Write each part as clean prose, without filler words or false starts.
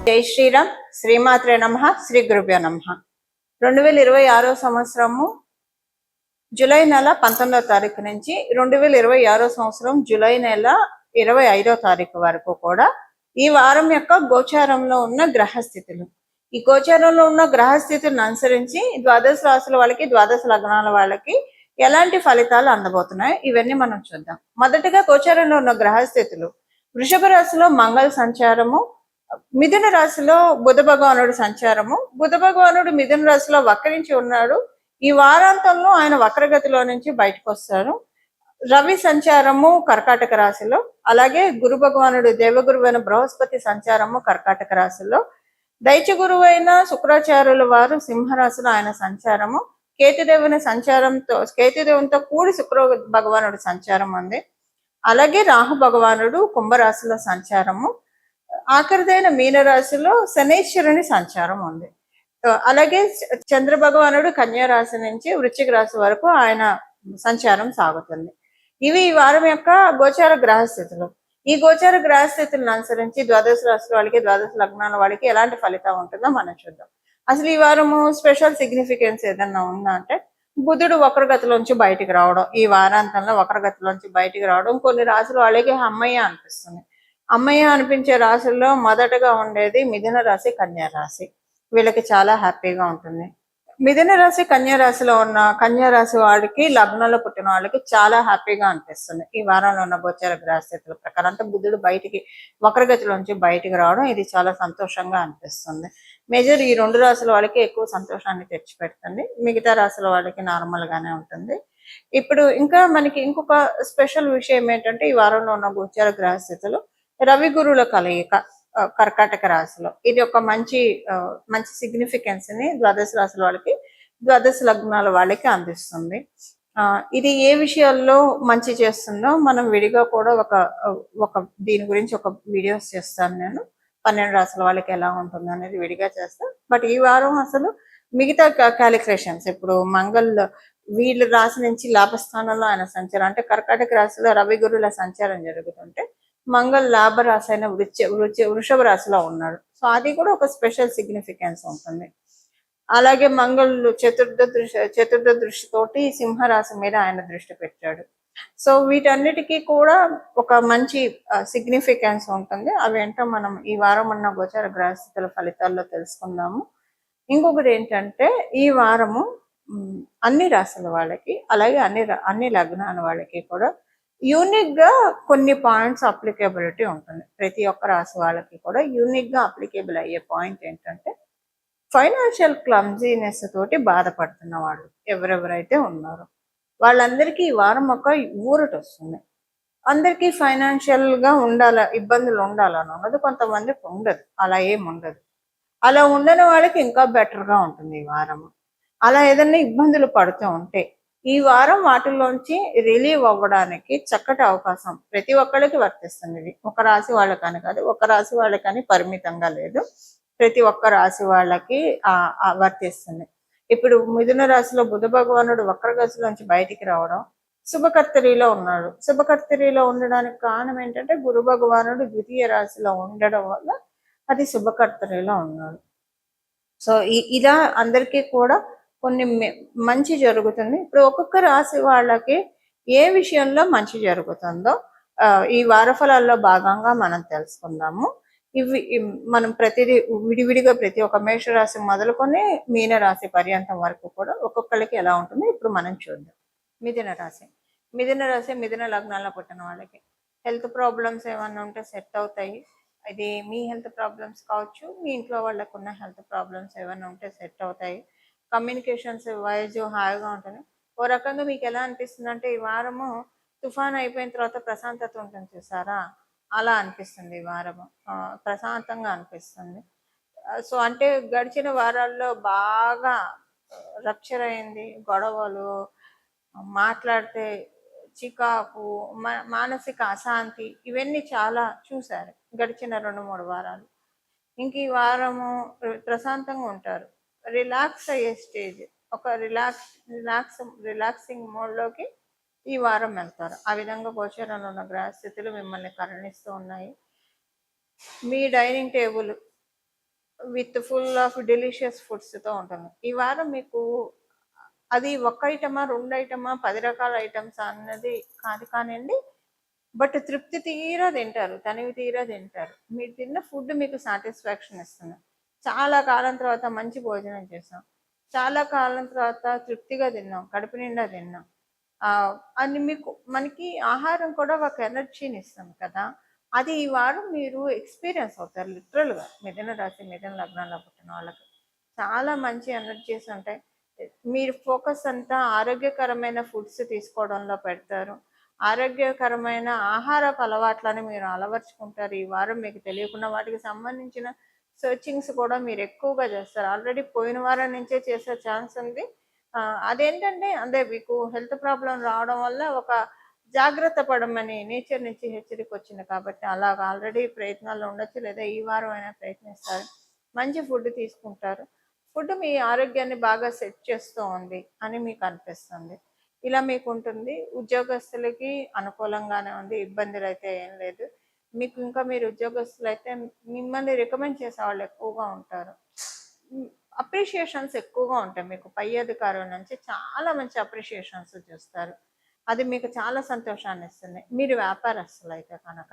జై శ్రీరామ్. శ్రీమాత్రే నమః. శ్రీ గురుభ్యో నమః. 2026 సంవత్సరము జూలై నెల 19వ తారీఖు నుంచి 2026 సంవత్సరం జూలై నెల 25వ తారీఖు వరకు కూడా ఈ వారం యొక్క గోచారంలో ఉన్న గ్రహస్థితులు, ఈ గోచారంలో ఉన్న గ్రహస్థితులను అనుసరించి ద్వాదశ రాశుల వాళ్ళకి, ద్వాదశ లగ్నాల వాళ్ళకి ఎలాంటి ఫలితాలు అందబోతున్నాయి ఇవన్నీ మనం చూద్దాం. మొదటిగా గోచారంలో ఉన్న గ్రహస్థితులు: వృషభ రాశిలో మంగళ సంచారము, మిథున రాశిలో బుధ భగవానుడు సంచారము. బుధ భగవానుడు మిథున రాశిలో వక్రించి ఉన్నాడు. ఈ వారాంతంలో ఆయన వక్రగతిలో నుంచి బయటకు వస్తారు. రవి సంచారము కర్కాటక రాశిలో, అలాగే గురు భగవానుడు దేవగురువైన బృహస్పతి సంచారము కర్కాటక రాశిలో, దైత్య గురువైన శుక్రాచార్యుల వారు సింహరాశిలో ఆయన సంచారము, కేతుదేవునితో కూడి శుక్ర భగవానుడు సంచారం ఉంది. అలాగే రాహు భగవానుడు కుంభరాశిలో సంచారము, ఆఖరిదైన మీనరాశిలో శనేశ్వరుని సంచారం ఉంది. అలాగే చంద్ర భగవానుడు కన్యా రాశి నుంచి వృశ్చిక రాశి వరకు ఆయన సంచారం సాగుతుంది. ఇవి ఈ వారం యొక్క గోచార గ్రహస్థితులు. ఈ గోచార గ్రహస్థితులను అనుసరించి ద్వాదశ రాశుల వాళ్ళకి, ద్వాదశ లగ్నాల వాళ్ళకి ఎలాంటి ఫలితం ఉంటుందో మనం చూద్దాం. అసలు ఈ వారము స్పెషల్ సిగ్నిఫికెన్స్ ఏదన్నా ఉందా అంటే, బుధుడు వక్రగతిలోంచి బయటికి రావడం, ఈ వారాంతంలో వక్రగతిలోంచి బయటికి రావడం కొన్ని రాశుల వాళ్ళకి అమ్మయ్య అనిపిస్తుంది. అమ్మయ్య అనిపించే రాశుల్లో మొదటగా ఉండేది మిథున రాశి, కన్యా రాశి. వీళ్ళకి చాలా హ్యాపీగా ఉంటుంది. మిథున రాశి, కన్యా రాశిలో ఉన్న కన్యా రాశి వాడికి, లగ్నంలో పుట్టిన వాళ్ళకి చాలా హ్యాపీగా అనిపిస్తుంది ఈ వారంలో ఉన్న గోచార గ్రహస్థితుల ప్రకారం. అంటే బుధుడు బయటికి వక్రగతిలోంచి బయటికి రావడం ఇది చాలా సంతోషంగా అనిపిస్తుంది. మేజర్ ఈ రెండు రాశుల వాళ్ళకి ఎక్కువ సంతోషాన్ని తెచ్చిపెడుతుంది. మిగతా రాశుల వాళ్ళకి నార్మల్ గానే ఉంటుంది. ఇప్పుడు ఇంకా మనకి ఇంకొక స్పెషల్ విషయం ఏంటంటే, ఈ వారంలో ఉన్న గోచార గ్రహస్థితులు రవి గురువుల కలయిక కర్కాటక రాశిలో. ఇది ఒక మంచి సిగ్నిఫికెన్స్ ని ద్వాదశ రాశుల వాళ్ళకి, ద్వాదశ లగ్నాల వాళ్ళకి అందిస్తుంది. ఇది ఏ విషయాల్లో మంచి చేస్తుందో మనం విడిగా కూడా ఒక దీని గురించి ఒక వీడియోస్ చేస్తాను నేను. 12 రాశుల వాళ్ళకి ఎలా ఉంటుంది అనేది విడిగా చేస్తాను. బట్ ఈ వారం అసలు మిగతా క్యాలిక్యులేషన్స్, ఇప్పుడు వీళ్ళ రాశి నుంచి లాభస్థానంలో ఆయన సంచారం, అంటే కర్కాటక రాశిలో రవి గురువుల సంచారం జరుగుతుంటే మంగళ లాభ రాశి అయిన వృషభ రాశిలో ఉన్నాడు. సో అది కూడా ఒక స్పెషల్ సిగ్నిఫికెన్స్ ఉంటుంది. అలాగే మంగళుడు చతుర్థ దృష్టితోటి సింహరాశి మీద ఆయన దృష్టి పెట్టాడు. సో వీటన్నిటికీ కూడా ఒక మంచి సిగ్నిఫికెన్స్ ఉంటుంది. అవేంటో మనం ఈ వారం ఉన్న గోచార గ్రహస్థితుల ఫలితాల్లో తెలుసుకుందాము. ఇంకొకటి ఏంటంటే, ఈ వారము అన్ని రాశుల వాళ్ళకి, అలాగే అన్ని లగ్నాల వాళ్ళకి కూడా యూనిక్ గా కొన్ని పాయింట్స్ అప్లికేబిలిటీ ఉంటుంది. ప్రతి ఒక్క రాశి వాళ్ళకి కూడా యూనిక్ గా అప్లికేబుల్ అయ్యే పాయింట్ ఏంటంటే, ఫైనాన్షియల్ క్లమ్జీనెస్ తోటి బాధపడుతున్న వాళ్ళు ఎవరెవరైతే ఉన్నారో వాళ్ళందరికీ ఈ వారం ఒక ఊరట వస్తుంది. అందరికీ ఫైనాన్షియల్ గా ఇబ్బందులు ఉండాలని ఉన్నది, కొంతమందికి ఉండదు. అలా ఏం ఉండదు. అలా ఉండని వాళ్ళకి ఇంకా బెటర్ గా ఉంటుంది ఈ వారం. అలా ఏదైనా ఇబ్బందులు పడుతూ ఉంటే ఈ వారం వాటిల్లోంచి రిలీవ్ అవ్వడానికి చక్కటి అవకాశం ప్రతి ఒక్కరికి వర్తిస్తుంది. ఇది ఒక రాశి వాళ్ళకని కాదు, ఒక రాశి వాళ్ళకని పరిమితంగా లేదు, ప్రతి ఒక్క రాశి వాళ్ళకి వర్తిస్తుంది. ఇప్పుడు మిథున రాశిలో బుధ భగవానుడు వక్రగతిలోంచి బయటికి రావడం, శుభకర్తరిలో ఉన్నాడు. శుభకర్తరిలో ఉండడానికి కారణం ఏంటంటే, గురు భగవానుడు ద్వితీయ రాశిలో ఉండడం వల్ల అది శుభకర్తరిలో ఉన్నాడు. సో ఇలా అందరికీ కూడా కొన్ని మంచి జరుగుతుంది. ఇప్పుడు ఒక్కొక్క రాశి వాళ్ళకి ఏ విషయంలో మంచి జరుగుతుందో ఈ వారఫలాల్లో భాగంగా మనం తెలుసుకుందాము. మనం ప్రతిదీ విడివిడిగా ప్రతి ఒక్క మేషరాశి మొదలుకొని మీనరాశి పర్యంతం వరకు కూడా ఒక్కొక్కరికి ఎలా ఉంటుందో ఇప్పుడు మనం చూద్దాం. మిథున రాశి, మిథున లగ్నాల్లో పుట్టిన వాళ్ళకి హెల్త్ ప్రాబ్లమ్స్ ఏమన్నా ఉంటే సెట్ అవుతాయి. ఇది మీ హెల్త్ ప్రాబ్లమ్స్ కావచ్చు, మీ ఇంట్లో వాళ్ళకు ఉన్న హెల్త్ ప్రాబ్లమ్స్ ఏమైనా ఉంటే సెట్ అవుతాయి. కమ్యూనికేషన్స్ వైజ్ హాయిగా ఉంటుంది. ఓ రకంగా మీకు ఎలా అనిపిస్తుంది అంటే, ఈ వారము తుఫాన్ అయిపోయిన తర్వాత ప్రశాంతత ఉంటుంది చూసారా, అలా అనిపిస్తుంది. ఈ వారము ప్రశాంతంగా అనిపిస్తుంది. సో అంటే గడిచిన వారాల్లో బాగా రప్చర్ అయింది, గొడవలు, మాట్లాడితే చికాకు, మానసిక అశాంతి, ఇవన్నీ చాలా చూశారు గడిచిన 2-3 వారాలు. ఇంక ఈ వారము ప్రశాంతంగా ఉంటారు. రిలాక్స్ అయ్యే స్టేజ్, ఒక రిలాక్సింగ్ మోడ్లోకి ఈ వారం వెళ్తారు. ఆ విధంగా గోచరంలో ఉన్న గ్రహస్థితులు మిమ్మల్ని కరుణిస్తూ ఉన్నాయి. మీ dining table with full of delicious ఫుడ్స్తో ఉంటుంది. ఈ వారం మీకు అది ఒక్క ఐటమా, 2 ఐటమా, 10 రకాల ఐటమ్స్ అన్నది కాదు కానివ్వండి. బట్ తృప్తి తీరా తింటారు, తనివి తీరా తింటారు. మీరు తిన్న ఫుడ్ మీకు సాటిస్ఫాక్షన్ ఇస్తుంది. చాలా కాలం తర్వాత మంచి భోజనం చేసాం, చాలా కాలం తర్వాత తృప్తిగా తిన్నాం, కడుపు నిండా తిన్నాం. అది మీకు మనకి ఆహారం కూడా ఒక ఎనర్జీని ఇస్తుంది కదా. అది ఈ వారం మీరు ఎక్స్పీరియన్స్ అవుతారు లిటరల్గా. మిథున రాశి, మిథున లగ్నంలో పుట్టిన వాళ్ళకి చాలా మంచి ఎనర్జీస్ ఉంటాయి. మీరు ఫోకస్ అంతా ఆరోగ్యకరమైన ఫుడ్స్ తీసుకోవడంలో పెడతారు. ఆరోగ్యకరమైన ఆహారపు అలవాట్లని మీరు అలవర్చుకుంటారు. ఈ వారం మీకు తెలియకుండా వాటికి సంబంధించిన సర్చింగ్స్ కూడా మీరు ఎక్కువగా చేస్తారు. ఆల్రెడీ పోయిన వారం నుంచే చేసే ఛాన్స్ ఉంది. అదేంటంటే అదే మీకు హెల్త్ ప్రాబ్లం రావడం వల్ల ఒక జాగ్రత్త పడమని నేచర్ నుంచి హెచ్చరిక వచ్చింది కాబట్టి అలాగ ఆల్రెడీ ప్రయత్నాలు ఉండొచ్చు, లేదా ఈ వారం అయినా ప్రయత్నిస్తారు. మంచి ఫుడ్ తీసుకుంటారు. ఫుడ్ మీ ఆరోగ్యాన్ని బాగా సెట్ చేస్తూ ఉంది అని మీకు అనిపిస్తుంది. ఇలా మీకు ఉంటుంది. ఉద్యోగస్తులకి అనుకూలంగానే ఉంది, ఇబ్బందులు అయితే ఏం లేదు. మీకు ఇంకా మీరు ఉద్యోగస్తులు అయితే మిమ్మల్ని రికమెండ్ చేసే వాళ్ళు ఎక్కువగా ఉంటారు. అప్రిషియేషన్స్ ఎక్కువగా ఉంటాయి. మీకు పై అధికారుల నుంచి చాలా మంచి అప్రిషియేషన్స్ చూస్తారు. అది మీకు చాలా సంతోషాన్ని ఇస్తుంది. మీరు వ్యాపారస్తులు అయితే కనుక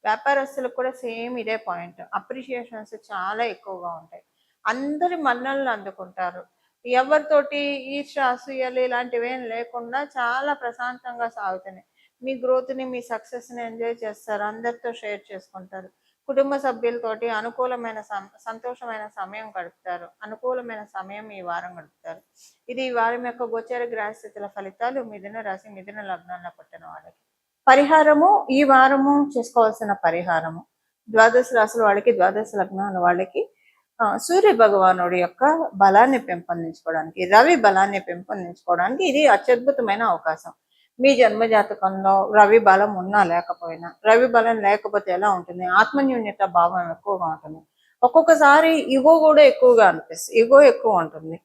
వ్యాపారస్తులకు కూడా సేమ్ ఇదే పాయింట్. అప్రిషియేషన్స్ చాలా ఎక్కువగా ఉంటాయి. అందరి మన్నలను అందుకుంటారు. ఎవరితోటి ఈర్ష్య, అసూయలు ఇలాంటివి ఏం లేకుండా చాలా ప్రశాంతంగా సాగుతున్నాయి. మీ గ్రోత్ని, మీ సక్సెస్ని ఎంజాయ్ చేస్తారు. అందరితో షేర్ చేసుకుంటారు. కుటుంబ సభ్యులతోటి అనుకూలమైన సంతోషమైన సమయం గడుపుతారు. అనుకూలమైన సమయం ఈ వారం గడుపుతారు. ఇది ఈ వారం యొక్క గోచర గ్రహస్థితుల ఫలితాలు మిథున రాశి, మిథున లగ్నంలో పుట్టిన వాళ్ళకి. పరిహారము, ఈ వారము చేసుకోవాల్సిన పరిహారము ద్వాదశ రాశుల వాళ్ళకి, ద్వాదశ లగ్నాల వాళ్ళకి సూర్య భగవానుడి యొక్క బలాన్ని పెంపొందించుకోవడానికి, రవి బలాన్ని పెంపొందించుకోవడానికి ఇది అత్యద్భుతమైన అవకాశం. మీ జన్మ జాతకంలో రవి బలం ఉన్నా లేకపోయినా, రవి బలం లేకపోతే ఎలా ఉంటుంది? ఆత్మన్యూన్యత భావం ఎక్కువగా ఉంటుంది. ఒక్కొక్కసారి ఇగో కూడా ఎక్కువగా అనిపిస్తుంది. ఇగో ఎక్కువ ఉంటుంది.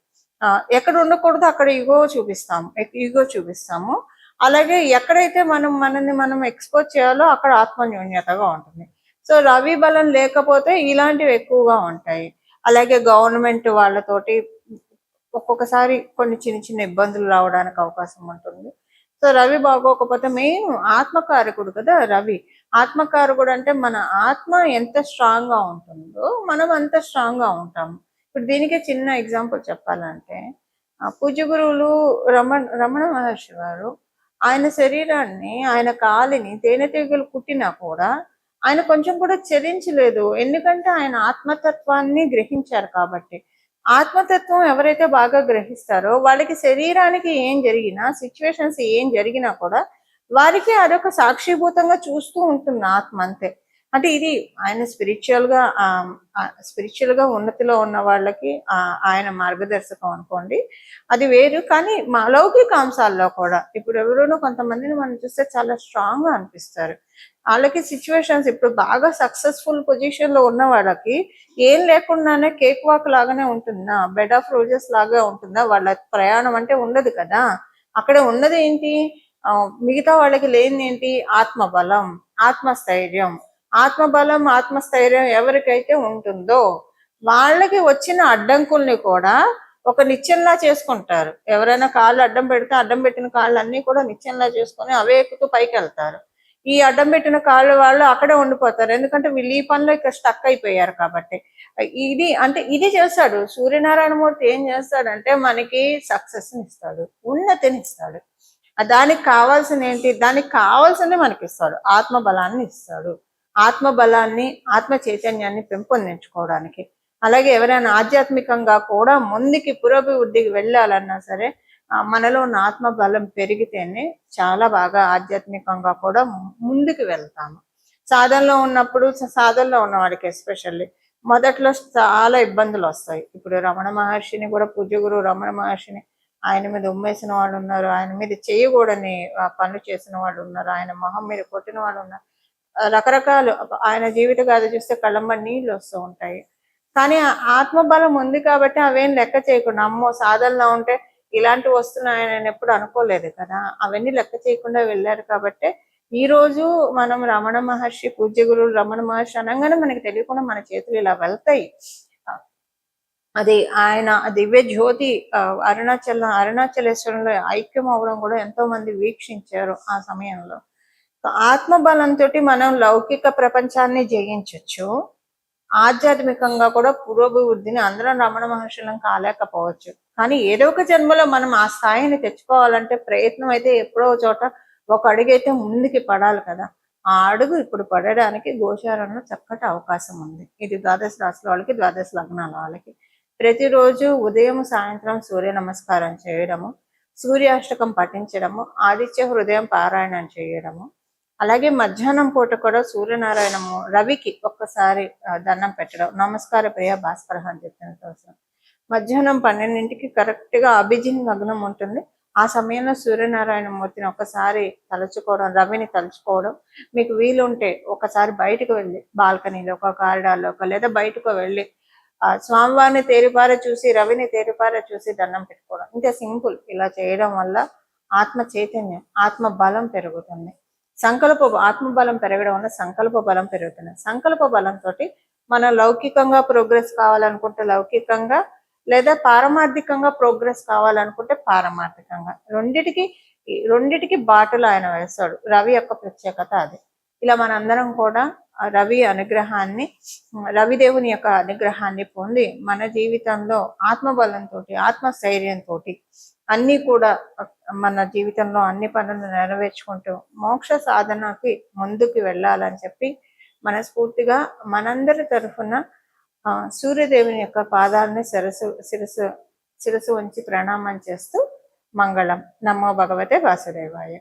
ఎక్కడ ఉండకూడదు అక్కడ ఇగో చూపిస్తాము. అలాగే ఎక్కడైతే మనల్ని మనం ఎక్స్పోజ్ చేయాలో అక్కడ ఆత్మన్యూన్యతగా ఉంటుంది. సో రవి బలం లేకపోతే ఇలాంటివి ఎక్కువగా ఉంటాయి. అలాగే గవర్నమెంట్ వాళ్ళతోటి ఒక్కొక్కసారి కొన్ని చిన్న చిన్న ఇబ్బందులు రావడానికి అవకాశం ఉంటుంది. సో రవి బాగోకపోతే మెయిన్ ఆత్మకారకుడు కదా రవి. ఆత్మకారకుడు అంటే మన ఆత్మ ఎంత స్ట్రాంగ్ గా ఉంటుందో మనం అంత స్ట్రాంగ్ గా ఉంటాము. ఇప్పుడు దీనికి చిన్న ఎగ్జాంపుల్ చెప్పాలంటే, పూజ్య గురువులు రమణ మహర్షి వారు ఆయన శరీరాన్ని, ఆయన కాలిని తేనెటీగలు కుట్టినా కూడా ఆయన కొంచెం కూడా చలించలేదు. ఎందుకంటే ఆయన ఆత్మతత్వాన్ని గ్రహించారు కాబట్టి. ఆత్మతత్వం ఎవరైతే బాగా గ్రహిస్తారో వాళ్ళకి శరీరానికి ఏం జరిగినా, సిచ్యువేషన్స్ ఏం జరిగినా కూడా వారికి అదొక సాక్షిభూతంగా చూస్తూ ఉంటుంది ఆత్మ, అంతే. అంటే ఇది ఆయన స్పిరిచువల్ గా ఉన్నతిలో ఉన్న వాళ్ళకి ఆయన మార్గదర్శకం అనుకోండి, అది వేరు. కానీ మా లౌకిక అంశాల్లో కూడా ఇప్పుడు ఎవరైనా కొంతమందిని మనం చూస్తే చాలా స్ట్రాంగ్ గా అనిపిస్తారు. వాళ్ళకి సిచ్యువేషన్స్ ఇప్పుడు బాగా సక్సెస్ఫుల్ పొజిషన్ లో ఉన్న వాళ్ళకి ఏం లేకుండానే కేక్ వాక్ లాగానే ఉంటుందా, బెడ్ ఆఫ్ రోజెస్ లాగా ఉంటుందా? వాళ్ళ ప్రయాణం అంటే ఉండదు కదా. అక్కడ ఉన్నది ఏంటి? మిగతా వాళ్ళకి లేనిది ఏంటి? ఆత్మబలం, ఆత్మస్థైర్యం. ఆత్మబలం, ఆత్మస్థైర్యం ఎవరికైతే ఉంటుందో వాళ్ళకి వచ్చిన అడ్డంకుల్ని కూడా ఒక నిత్యంలా చేసుకుంటారు. ఎవరైనా కాళ్ళు అడ్డం పెడితే అడ్డం పెట్టిన కాళ్ళు అన్ని కూడా నిత్యంలా చేసుకొని అవే ఎక్కుతూ పైకి వెళ్తారు. ఈ అడ్డం పెట్టిన కాళ్ళు వాళ్ళు అక్కడే ఉండిపోతారు. ఎందుకంటే వీళ్ళు ఈ పనిలో ఇక్కడ స్టక్ అయిపోయారు కాబట్టి. ఇది చేస్తాడు సూర్యనారాయణమూర్తి. ఏం చేస్తాడంటే మనకి సక్సెస్ని ఇస్తాడు, ఉన్నతిని ఇస్తాడు. దానికి కావాల్సిన ఏంటి? దానికి కావాల్సింది మనకి ఇస్తాడు. ఆత్మబలాన్ని ఇస్తాడు. ఆత్మబలాన్ని, ఆత్మ చైతన్యాన్ని పెంపొందించుకోవడానికి. అలాగే ఎవరైనా ఆధ్యాత్మికంగా కూడా ముందుకి పురోభివృద్ధికి వెళ్ళాలన్నా సరే మనలో ఉన్న ఆత్మబలం పెరిగితేనే చాలా బాగా ఆధ్యాత్మికంగా కూడా ముందుకు వెళ్తాము. సాధనలో ఉన్న వాడికి ఎస్పెషల్లీ మొదట్లో చాలా ఇబ్బందులు వస్తాయి. ఇప్పుడు రమణ మహర్షిని కూడా, పూజ్య గురువు రమణ మహర్షిని ఆయన మీద ఉమ్మేసిన వాళ్ళు ఉన్నారు, ఆయన మీద చేయకూడని పనులు చేసిన వాళ్ళు ఉన్నారు, ఆయన మొహం మీద కొట్టిన వాళ్ళు ఉన్నారు. రకరకాలు ఆయన జీవిత గాథ చూస్తే కళ్ళమ్మ నీళ్ళు వస్తూ ఉంటాయి. కానీ ఆత్మబలం ఉంది కాబట్టి అవేం లెక్క చేయకుండా, అమ్మో సాధనలో ఉంటే ఇలాంటివి వస్తున్నాయని నేను ఎప్పుడు అనుకోలేదు కదా, అవన్నీ లెక్క చేయకుండా వెళ్ళారు కాబట్టి ఈ రోజు మనం రమణ మహర్షి, పూజ్య గురువులు రమణ మహర్షి అనగానే మనకి తెలియకుండా మన చేతులు ఇలా వెళ్తాయి. అది ఆయన దివ్య జ్యోతి అరుణాచలేశ్వరంలో ఐక్యం అవ్వడం కూడా ఎంతో మంది వీక్షించారు ఆ సమయంలో. ఆత్మ బలంతోటి మనం లౌకిక ప్రపంచాన్ని జయించవచ్చు. ఆధ్యాత్మికంగా కూడా పురోభివృద్ధిని అందరం రమణ మహర్షులం కాలేకపోవచ్చు. కానీ ఏదో ఒక జన్మలో మనం ఆ స్థాయిని తెచ్చుకోవాలంటే ప్రయత్నం అయితే ఎప్పుడో ఒక చోట ఒక అడుగైతే ముందుకి పడాలి కదా. ఆ అడుగు ఇప్పుడు పడడానికి గోచారంలో చక్కటి అవకాశం ఉంది. ఇది ద్వాదశ రాశుల వాళ్ళకి, ద్వాదశ లగ్నాల వాళ్ళకి. ప్రతిరోజు ఉదయం సాయంత్రం సూర్య నమస్కారం చేయడము, సూర్యాష్టకం పఠించడము, ఆదిత్య హృదయం పారాయణం చేయడము, అలాగే మధ్యాహ్నం పూట కూడా సూర్యనారాయణము రవికి ఒక్కసారి దండం పెట్టడం, నమస్కార ప్రియ భాస్కర అని చెప్పిన కోసం. మధ్యాహ్నం 12ంటికి కరెక్ట్ గా అభిజిన్ లగ్నం ఉంటుంది. ఆ సమయంలో సూర్యనారాయణ మూర్తిని ఒకసారి తలుచుకోవడం, రవిని తలుచుకోవడం. మీకు వీలుంటే ఒకసారి బయటకు వెళ్ళి బాల్కనీలో ఒక కారిడార్లో లేదా బయటకు వెళ్ళి స్వామివారిని తేరిపార చూసి, రవిని తేరిపార చూసి దండం పెట్టుకోవడం. ఇంత సింపుల్. ఇలా చేయడం వల్ల ఆత్మ చైతన్యం, ఆత్మ బలం పెరుగుతుంది. ఆత్మ బలం పెరగడం వల్ల సంకల్ప బలం పెరుగుతుంది. సంకల్ప బలంతో మనం లౌకికంగా ప్రోగ్రెస్ కావాలనుకుంటే లౌకికంగా, లేదా పారమార్థికంగా ప్రోగ్రెస్ కావాలనుకుంటే పారమార్థికంగా, రెండిటికి బాటలు ఆయన వేస్తాడు. రవి యొక్క ప్రత్యేకత అది. ఇలా మనందరం కూడా రవిదేవుని యొక్క అనుగ్రహాన్ని పొంది మన జీవితంలో ఆత్మబలంతో, ఆత్మస్థైర్యంతో అన్ని కూడా మన జీవితంలో అన్ని పనులు నెరవేర్చుకుంటూ మోక్ష సాధనకి ముందుకు వెళ్ళాలని చెప్పి మనస్ఫూర్తిగా మనందరి తరఫున సూర్యదేవుని యొక్క పాదాలని శిరసు ఉంచి ప్రణామం చేస్తూ మంగళం. నమో భగవతే వాసుదేవాయ.